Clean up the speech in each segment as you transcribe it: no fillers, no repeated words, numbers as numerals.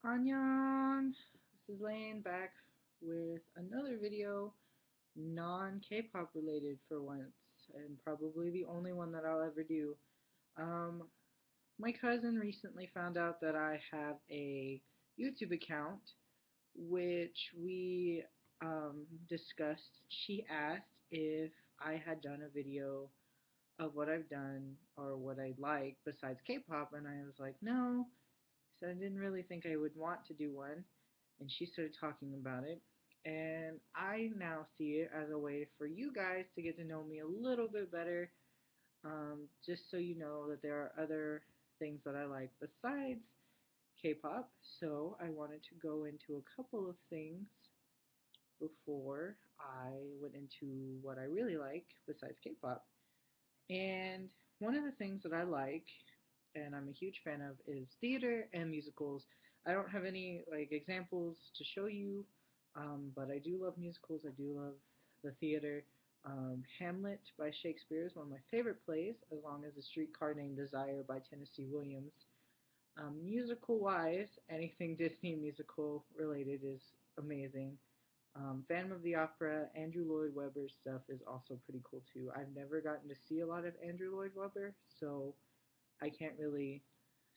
Annyeong! This is Layne back with another video, non-K-pop related for once, and probably the only one that I'll ever do. Um, my cousin recently found out that I have a YouTube account, which we discussed. She asked if I had done a video of what I've done or what I like besides K-pop, and I was like, no. So I didn't really think I would want to do one, and she started talking about it. And I now see it as a way for you guys to get to know me a little bit better, just so you know that there are other things that I like besides K-pop. So I wanted to go into a couple of things before I went into what I really like besides K-pop. And one of the things that I like, and I'm a huge fan of, is theater and musicals. I don't have any examples to show you, but I do love musicals. I do love the theater. Hamlet by Shakespeare is one of my favorite plays, as long as A Streetcar Named Desire by Tennessee Williams. Musical wise, anything Disney musical related is amazing. Phantom of the Opera, Andrew Lloyd Webber stuff is also pretty cool too. I've never gotten to see a lot of Andrew Lloyd Webber, so I can't really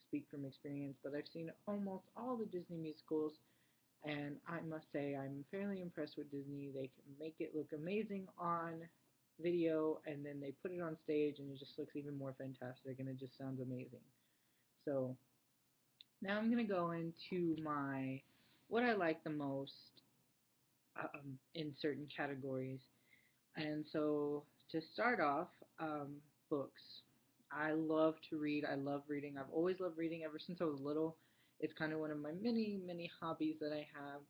speak from experience, but I've seen almost all the Disney musicals, and I must say I'm fairly impressed with Disney. They can make it look amazing on video, and then they put it on stage, and it just looks even more fantastic, and it just sounds amazing. So now I'm gonna go into my what I like the most in certain categories. And so to start off, books. I love to read. I love reading. I've always loved reading ever since I was little. It's kind of one of my many, many hobbies that I have.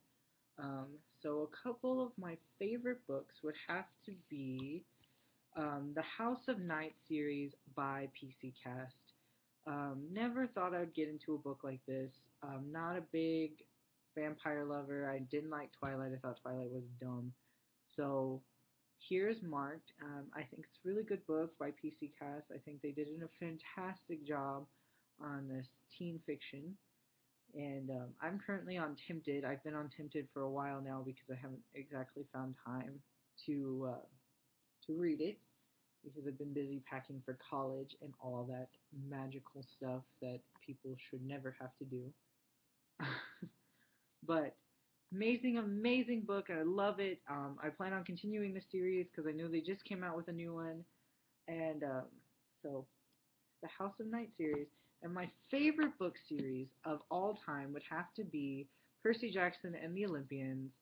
Um, so a couple of my favorite books would have to be the House of Night series by PC Cast. Never thought I would get into a book like this. Not a big vampire lover. I didn't like Twilight. I thought Twilight was dumb. So here's Marked. I think it's a really good book by PC Cast. I think they did a fantastic job on this teen fiction. And I'm currently on Tempted. I've been on Tempted for a while now because I haven't exactly found time to read it because I've been busy packing for college and all that magical stuff that people should never have to do. But amazing, amazing book. I love it. I plan on continuing the series because I know they just came out with a new one. And so, the House of Night series. And my favorite book series of all time would have to be Percy Jackson and the Olympians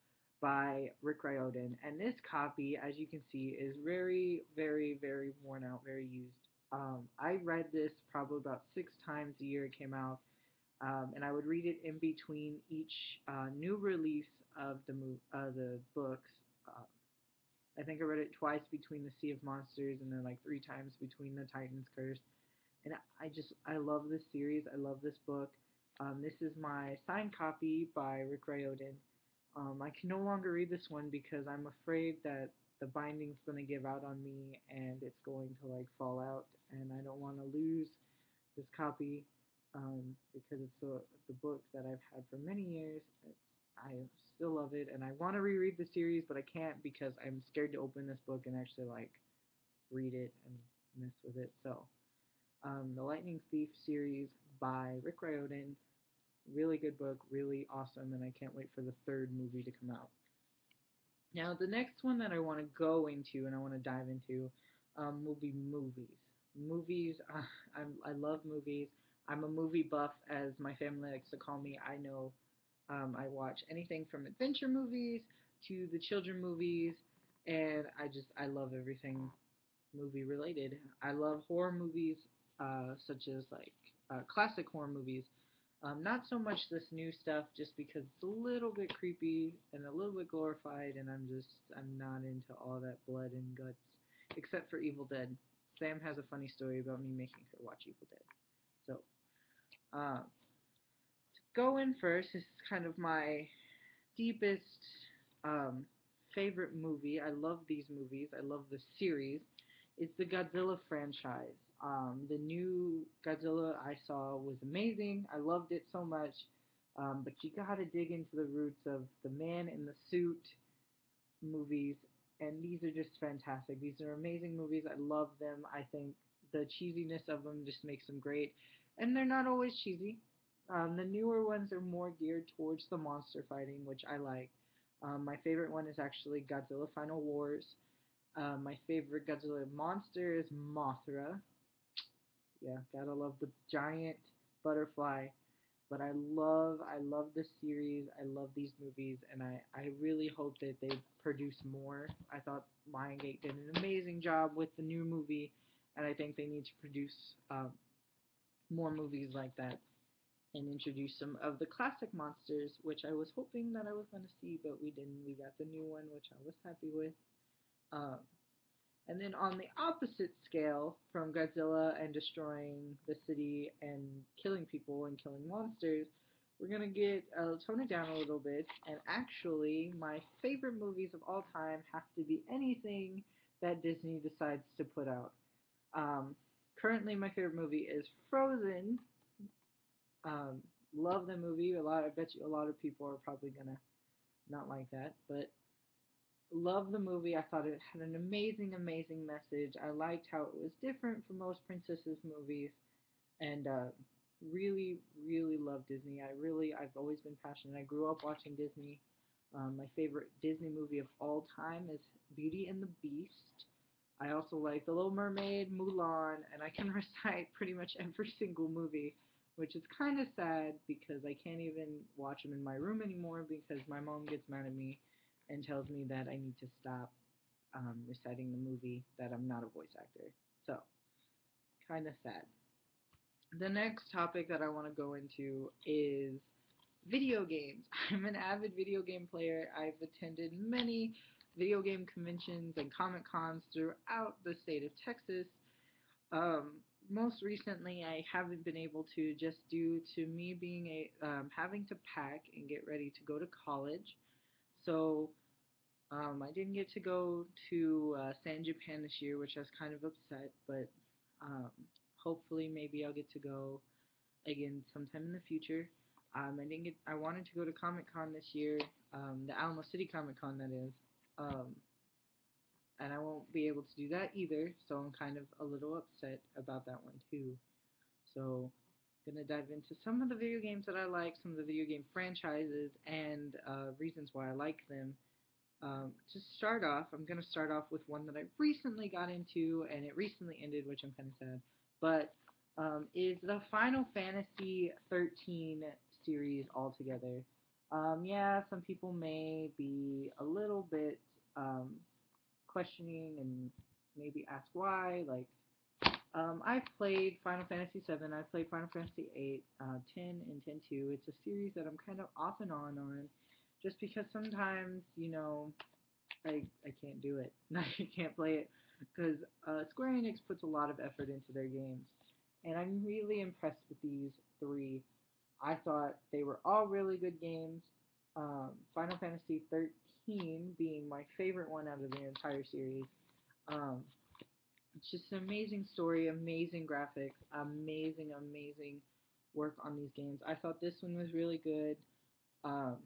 by Rick Riordan. And this copy, as you can see, is very, very, very worn out, very used. I read this probably about 6 times a year it came out, and I would read it in between each new release of the books. I think I read it twice between the Sea of Monsters, and then like 3 times between the Titan's Curse. And I love this series. I love this book. This is my signed copy by Rick Riordan. I can no longer read this one because I'm afraid that the binding's going to give out on me and it's going to like fall out, and I don't want to lose this copy because it's the book that I've had for many years. I still love it, and I want to reread the series, but I can't because I'm scared to open this book and actually like read it and mess with it. So, the Lightning Thief series by Rick Riordan, really good book, really awesome, and I can't wait for the third movie to come out. Now, the next one that I want to go into and I want to dive into will be movies. Movies, I love movies. I'm a movie buff, as my family likes to call me. I know I watch anything from adventure movies to the children movies, and I love everything movie related. I love horror movies, such as classic horror movies. Not so much this new stuff, just because it's a little bit creepy and a little bit glorified, and I'm not into all that blood and guts, except for Evil Dead. Sam has a funny story about me making her watch Evil Dead. So, to go in first, this is kind of my deepest um, favorite movie. I love these movies. I love the series. It's the Godzilla franchise. The new Godzilla I saw was amazing. I loved it so much. But you gotta dig into the roots of the Man in the Suit movies, and these are just fantastic. These are amazing movies. I love them. I think the cheesiness of them just makes them great, and they're not always cheesy. The newer ones are more geared towards the monster fighting, which I like. My favorite one is actually Godzilla Final Wars. My favorite Godzilla monster is Mothra. Yeah, gotta love the giant butterfly. But I love this series. I love these movies, and I really hope that they produce more. I thought Lionsgate did an amazing job with the new movie, and I think they need to produce more movies like that and introduce some of the classic monsters, which I was hoping that I was going to see, but we didn't. We got the new one, which I was happy with. Um, and then on the opposite scale, from Godzilla and destroying the city and killing people and killing monsters, we're gonna get tone it down a little bit. And actually, my favorite movies of all time have to be anything that Disney decides to put out. Um, Currently, my favorite movie is Frozen. Um, love the movie. I bet you a lot of people are probably gonna not like that, but love the movie. I thought it had an amazing, amazing message. I liked how it was different from most princesses movies, and really, really love Disney. I've always been passionate. I grew up watching Disney. My favorite Disney movie of all time is Beauty and the Beast. I also like The Little Mermaid, Mulan, and I can recite pretty much every single movie, which is kind of sad because I can't even watch them in my room anymore because my mom gets mad at me and tells me that I need to stop reciting the movie, that I'm not a voice actor. So, kind of sad. The next topic that I want to go into is video games. I'm an avid video game player. I've attended many video game conventions and Comic Cons throughout the state of Texas. Um, Most recently, I haven't been able to just due to me being having to pack and get ready to go to college. So I didn't get to go to San Japan this year, which I was kind of upset. But um, hopefully, maybe I'll get to go again sometime in the future. I didn't get. I wanted to go to Comic Con this year, the Alamo City Comic Con that is, um, and I won't be able to do that either. So I'm kind of a little upset about that one too. So gonna dive into some of the video games that I like, some of the video game franchises, and reasons why I like them. To start off, I'm going to start off with one that I recently got into, and it recently ended, which I'm kind of sad. But is the Final Fantasy 13 series altogether. Yeah, some people may be a little bit questioning and maybe ask why. Like, I've played Final Fantasy 7, I've played Final Fantasy 8, 10, and 10-2. It's a series that I'm kind of off and on, just because sometimes, I can't do it. I can't play it because Square Enix puts a lot of effort into their games, and I'm really impressed with these three. I thought they were all really good games. Final Fantasy 13 being my favorite one out of the entire series. Um, it's just an amazing story, amazing graphics, amazing, amazing work on these games. I thought this one was really good. Um,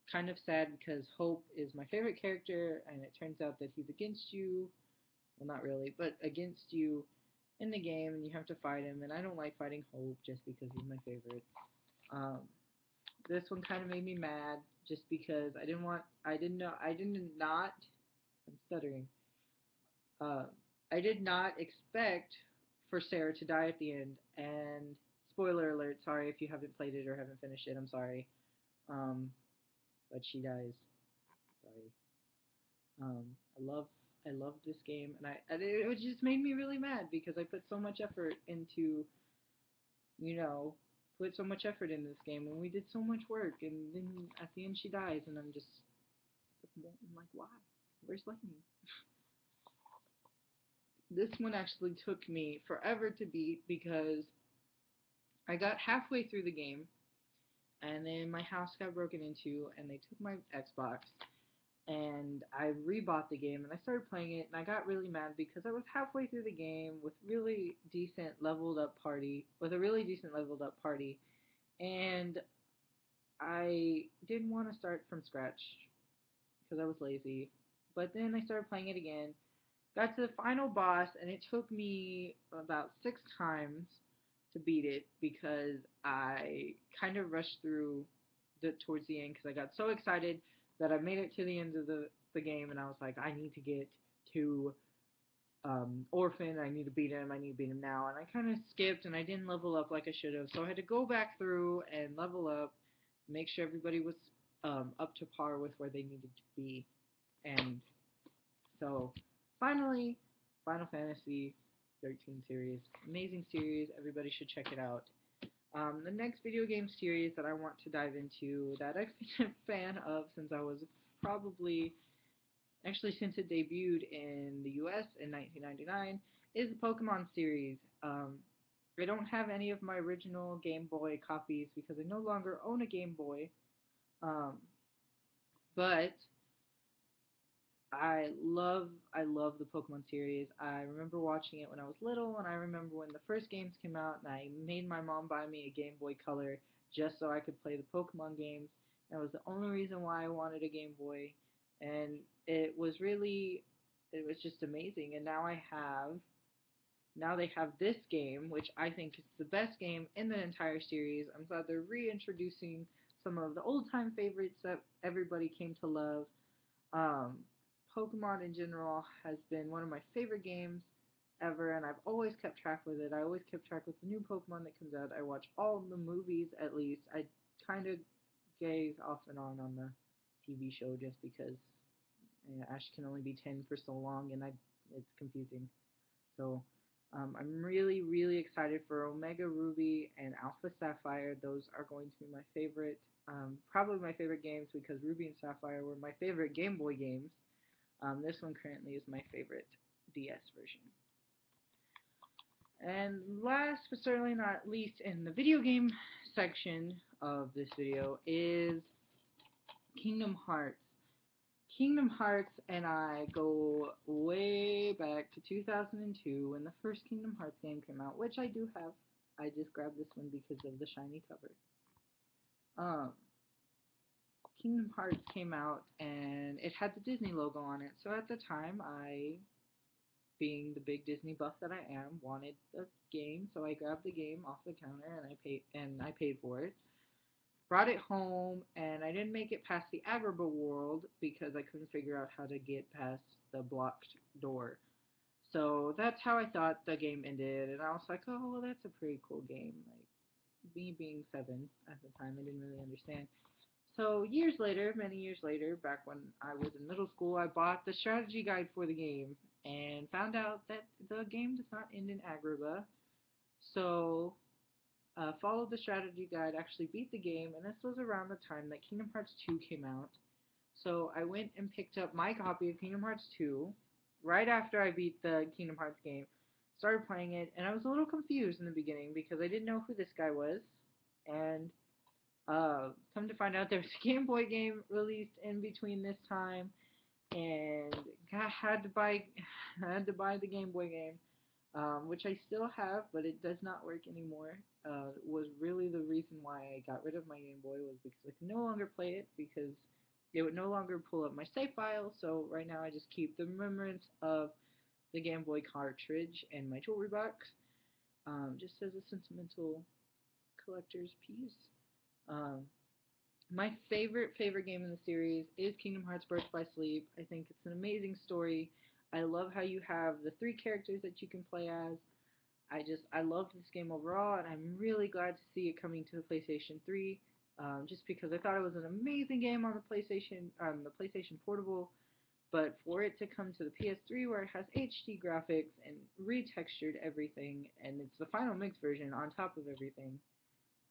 Kind of sad because Hope is my favorite character, and it turns out that he's against you. Well, not really, but against you in the game, and you have to fight him. And I don't like fighting Hope just because he's my favorite. Um, this one kind of made me mad just because I didn't know, I did not, I'm stuttering. Uh, I did not expect for Sarah to die at the end. And spoiler alert, sorry if you haven't played it or haven't finished it. I'm sorry. Um, but she dies. Sorry. Um, I love I love this game, and it just made me really mad because I put so much effort into you know put so much effort in this game, and we did so much work, and then at the end she dies, and I'm like, why? Where's Lightning? This one actually took me forever to beat because I got halfway through the game, and then my house got broken into, and they took my Xbox, and I rebought the game and I started playing it, and I got really mad because I was halfway through the game with a really decent leveled up party, and I didn't want to start from scratch because I was lazy. But then I started playing it again, got to the final boss, and it took me about 6 times to beat it because I kind of rushed through towards the end because I got so excited that I made it to the end of the game, and I was like, I need to get to Orphan. I need to beat him. I need to beat him now. And I kind of skipped, and I didn't level up like I should have. So I had to go back through and level up, make sure everybody was up to par with where they needed to be. And so finally, Final Fantasy 13 series, amazing series. Everybody should check it out. The next video game series that I want to dive into that I've been a fan of since I was probably actually since it debuted in the US in 1999 is the Pokemon series. I don't have any of my original Game Boy copies because I no longer own a Game Boy. Um, but I love the Pokemon series. I remember watching it when I was little, and I remember when the first games came out, and I made my mom buy me a Game Boy Color just so I could play the Pokemon games. That was the only reason why I wanted a Game Boy, and it was just amazing. And now they have this game, which I think is the best game in the entire series. I'm glad they're reintroducing some of the old time favorites that everybody came to love. um, Pokemon in general has been one of my favorite games ever, and I've always kept track with it. I always kept track with the new Pokemon that comes out. I watch all the movies at least. I kind of gaze off and on the TV show just because Ash can only be 10 for so long, and it's confusing. So I'm really, really excited for Omega Ruby and Alpha Sapphire. Those are going to be my favorite, probably my favorite games because Ruby and Sapphire were my favorite Game Boy games. This one currently is my favorite DS version. And last but certainly not least in the video game section of this video is Kingdom Hearts. Kingdom Hearts and I go way back to 2002 when the first Kingdom Hearts game came out, which I do have. I just grabbed this one because of the shiny cover. Um, Kingdom Hearts came out and it had the Disney logo on it. So at the time, being the big Disney buff that I am, wanted the game. So I grabbed the game off the counter and I paid for it. Brought it home, and I didn't make it past the Agrabah world because I couldn't figure out how to get past the blocked door. So that's how I thought the game ended, and I was like, oh, well, that's a pretty cool game. Like, me being 7 at the time, I didn't really understand. So years later, many years later, back when I was in middle school, I bought the strategy guide for the game and found out that the game does not end in Agrabah. So followed the strategy guide, actually beat the game, and this was around the time that Kingdom Hearts 2 came out. So I went and picked up my copy of Kingdom Hearts 2 right after I beat the Kingdom Hearts game, started playing it, and I was a little confused in the beginning because I didn't know who this guy was. And come to find out, there was a Game Boy game released in between this time, and I had to buy the Game Boy game, which I still have, but it does not work anymore. Was really the reason why I got rid of my Game Boy was because I could no longer play it because it would no longer pull up my save file. So right now I just keep the remembrance of the Game Boy cartridge and my jewelry box, just as a sentimental collector's piece. Um, my favorite game in the series is Kingdom Hearts Birth by Sleep. I think it's an amazing story. I love how you have the 3 characters that you can play as. I love this game overall, and I'm really glad to see it coming to the PlayStation 3. Just because I thought it was an amazing game on the PlayStation Portable, but for it to come to the PS3 where it has HD graphics and retextured everything, and it's the final mix version on top of everything,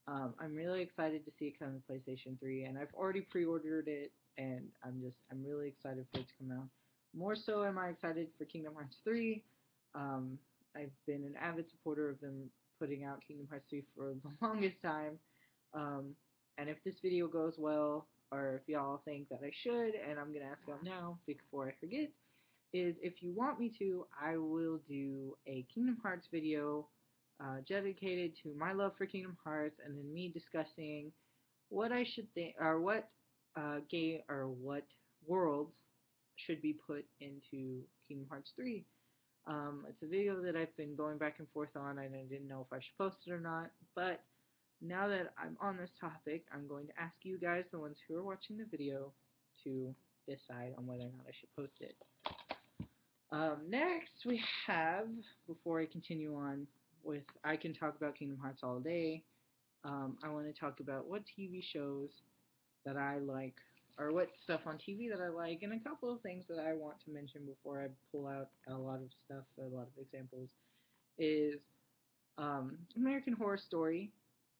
I'm really excited to see it come to PlayStation 3, and I've already pre-ordered it, and I'm really excited for it to come out. More so am I excited for Kingdom Hearts 3. Um, I've been an avid supporter of them putting out Kingdom Hearts 3 for the longest time. Um, and if this video goes well, or if y'all think that I should, and I'm going to ask y'all now before I forget, is if you want me to, I will do a Kingdom Hearts video dedicated to my love for Kingdom Hearts, and then me discussing what I should think, or what game or what worlds should be put into Kingdom Hearts 3. It's a video that I've been going back and forth on, and I didn't know if I should post it or not. But now that I'm on this topic, I'm going to ask you guys, the ones who are watching the video, to decide on whether or not I should post it. Next, we have, before I continue on with, I can talk about Kingdom Hearts all day. I want to talk about what TV shows that I like, or what stuff on TV that I like, and a couple of things that I want to mention before I pull out a lot of stuff, a lot of examples, is American Horror Story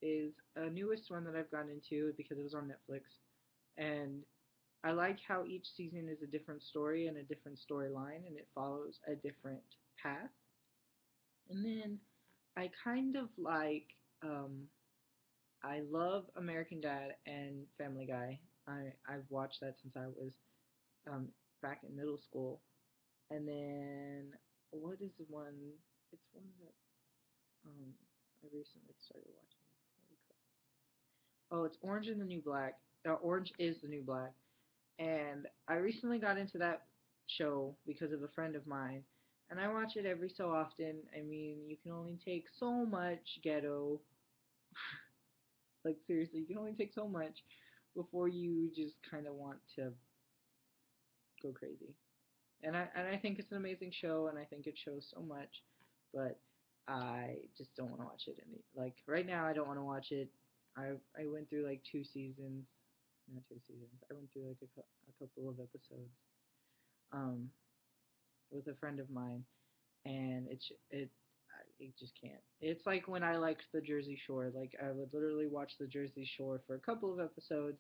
is a newest one that I've gotten into because it was on Netflix, and I like how each season is a different story and a different storyline, and it follows a different path. And then I kind of like, I love American Dad and Family Guy. I've watched that since I was um, back in middle school. And then what is the one? It's one that um, I recently started watching. Holy crap! Oh, it's Orange and the New Black. Orange is the New Black. And I recently got into that show because of a friend of mine, and I watch it every so often. I mean, you can only take so much ghetto. Like seriously, you can only take so much before you just kind of want to go crazy. And I think it's an amazing show, and I think it shows so much, but I just don't want to watch it any like right now. I don't want to watch it. I went through like 2 seasons, not 2 seasons. I went through like a couple of episodes um with a friend of mine, and it just can't. It's like when I liked the Jersey Shore. Like I would literally watch the Jersey Shore for a couple of episodes,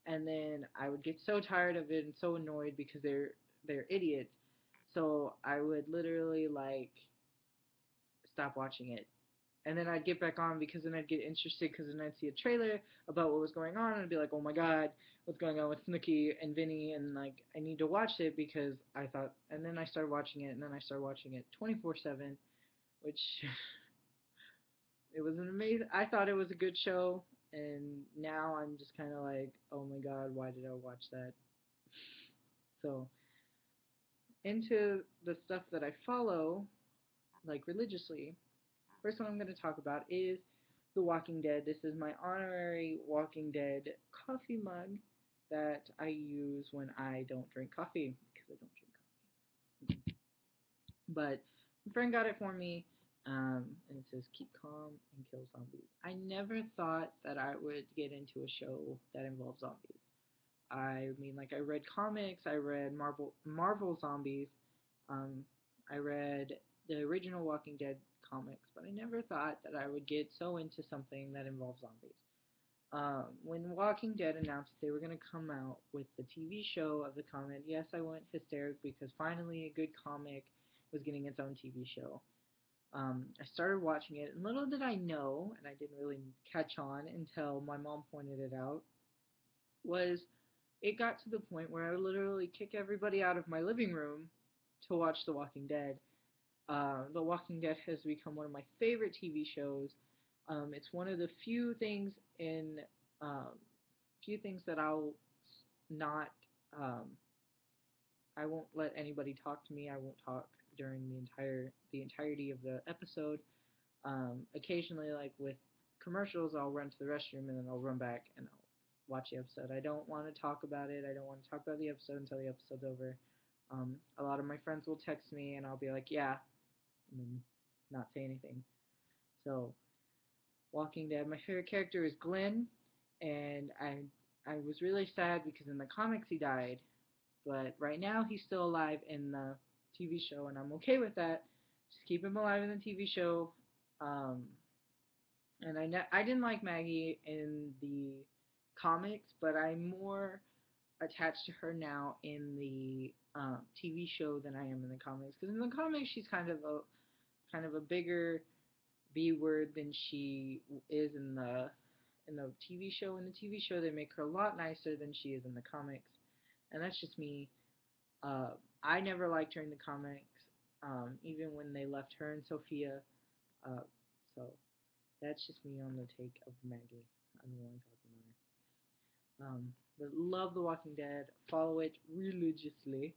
and then I would get so tired of it and so annoyed because they're idiots. So I would literally like stop watching it. And then I'd get back on because then I'd get interested because then I'd see a trailer about what was going on and I'd be like, oh my god, what's going on with Snooki and Vinny, and like I need to watch it because I thought, and then I started watching it and then I started watching it 24/7, which it was an amazing. I thought it was a good show, and now I'm just kind of like, oh my god, why did I watch that? So into the stuff that I follow like religiously. First one I'm going to talk about is The Walking Dead. This is my honorary Walking Dead coffee mug that I use when I don't drink coffee because I don't drink coffee. But my friend got it for me, and it says "Keep calm and kill zombies." I never thought that I would get into a show that involves zombies. I mean, like I read comics, I read Marvel zombies, um, I read the original Walking Dead comics, but I never thought that I would get so into something that involves zombies. When Walking Dead announced they were going to come out with the TV show of the comic, yes, I went hysteric because finally a good comic was getting its own TV show. I started watching it, and little did I know, and I didn't really catch on until my mom pointed it out, was it got to the point where I would literally kick everybody out of my living room to watch The Walking Dead. The Walking Dead has become one of my favorite TV shows. It's one of the um, few things that not, um, I won't let anybody talk to me. I won't talk during the entirety of the episode. Occasionally, like with commercials, I'll run to the restroom and then I'll run back and I'll watch the episode. I don't want to talk about it. I don't want to talk about the episode until the episode's over. A lot of my friends will text me and I'll be like, yeah, and then not say anything. So, Walking Dead, my favorite character is Glenn, and I was really sad because in the comics he died, but right now he's still alive in the TV show, and I'm okay with that. Just keep him alive in the TV show. Um, and I didn't like Maggie in the comics, but I'm more attached to her now in the TV show than I am in the comics. Because in the comics, she's kind of a bigger B word than she is in the TV show. In the TV show, they make her a lot nicer than she is in the comics, and that's just me. Uh, I never liked her in the comics, even when they left her and Sophia. Uh, so that's just me on the take of Maggie. I don't really talk about her. But love The Walking Dead. Follow it religiously.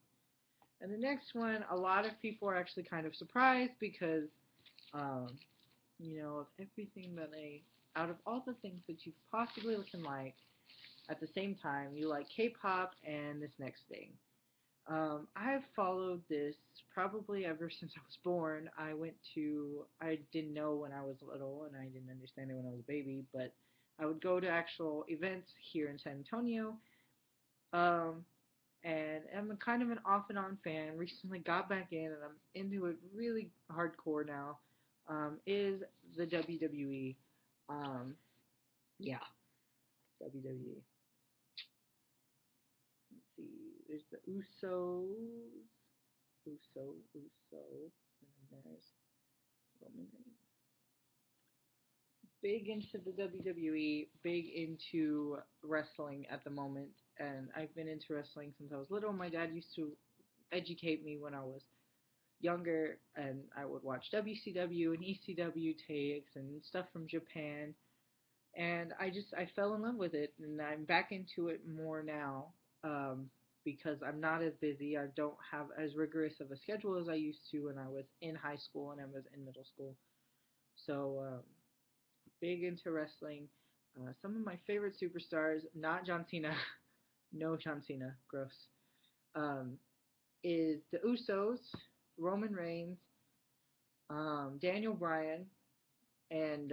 And the next one, a lot of people are actually kind of surprised because, um, of everything that out of all the things that you possibly can like at the same time, you like K-pop and this next thing. I've followed this probably ever since I was born. I didn't know when I was little and I didn't understand it when I was a baby, but I would go to actual events here in San Antonio. Um, and I'm a kind of an off and on fan. Recently got back in and I'm into it really hardcore now. Is the WWE. Um, yeah, WWE. Let's see. There's the Usos. Uso, and then there's Roman Reigns. Big into the WWE, big into wrestling at the moment, and I've been into wrestling since I was little. My dad used to educate me when I was younger, and I would watch WCW and ECW tapes and stuff from Japan, and I fell in love with it, and I'm back into it more now. Um, because I'm not as busy. I don't have as rigorous of a schedule as I used to when I was in high school and I was in middle school. So big into wrestling. Some of my favorite superstars, not John Cena, no John Cena, gross, um, is the Usos, Roman Reigns, Daniel Bryan, and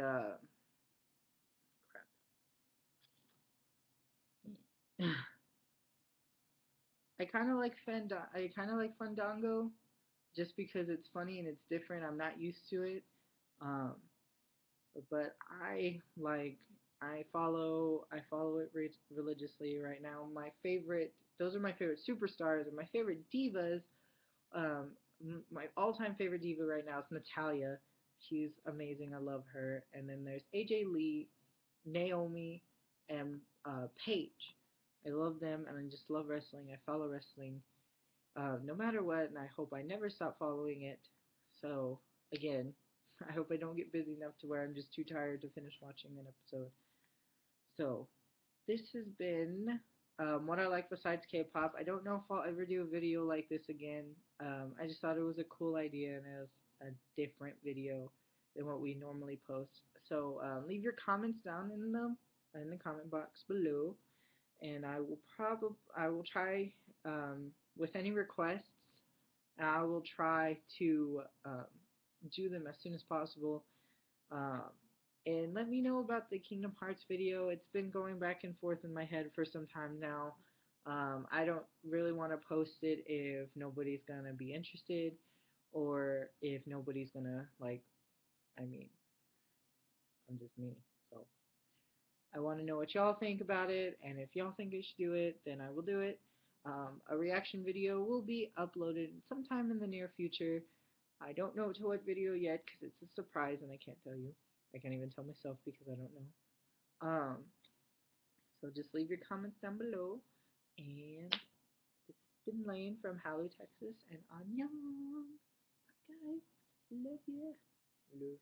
crap. I kind of like Fandango, just because it's funny and it's different. I'm not used to it. Um, but I follow it religiously right now. Those are my favorite superstars, and my favorite divas. Um, my all-time favorite diva right now is Natalia. She's amazing. I love her. And then there's AJ Lee, Naomi, and Paige. I love them, and I just love wrestling. I follow wrestling no matter what, and I hope I never stop following it. So, again, I hope I don't get busy enough to where I'm just too tired to finish watching an episode. So, this has been what I like besides K-pop. I don't know if I'll ever do a video like this again. I just thought it was a cool idea and it was a different video than what we normally post. So, leave your comments down in the comment box below, and I will try with any requests. I will try to do them as soon as possible. Um, and let me know about the Kingdom Hearts video. It's been going back and forth in my head for some time now. I don't really want to post it if nobody's gonna be interested, or if nobody's gonna like. I mean, I'm just me, so I want to know what y'all think about it, and if y'all think I should do it, then I will do it. A reaction video will be uploaded sometime in the near future. I don't know to what video yet because it's a surprise and I can't tell you. I can't even tell myself because I don't know. Um, so just leave your comments down below. And this has been Layne from Hallow, Texas, and Annyeong. Bye guys. Love ya. Love.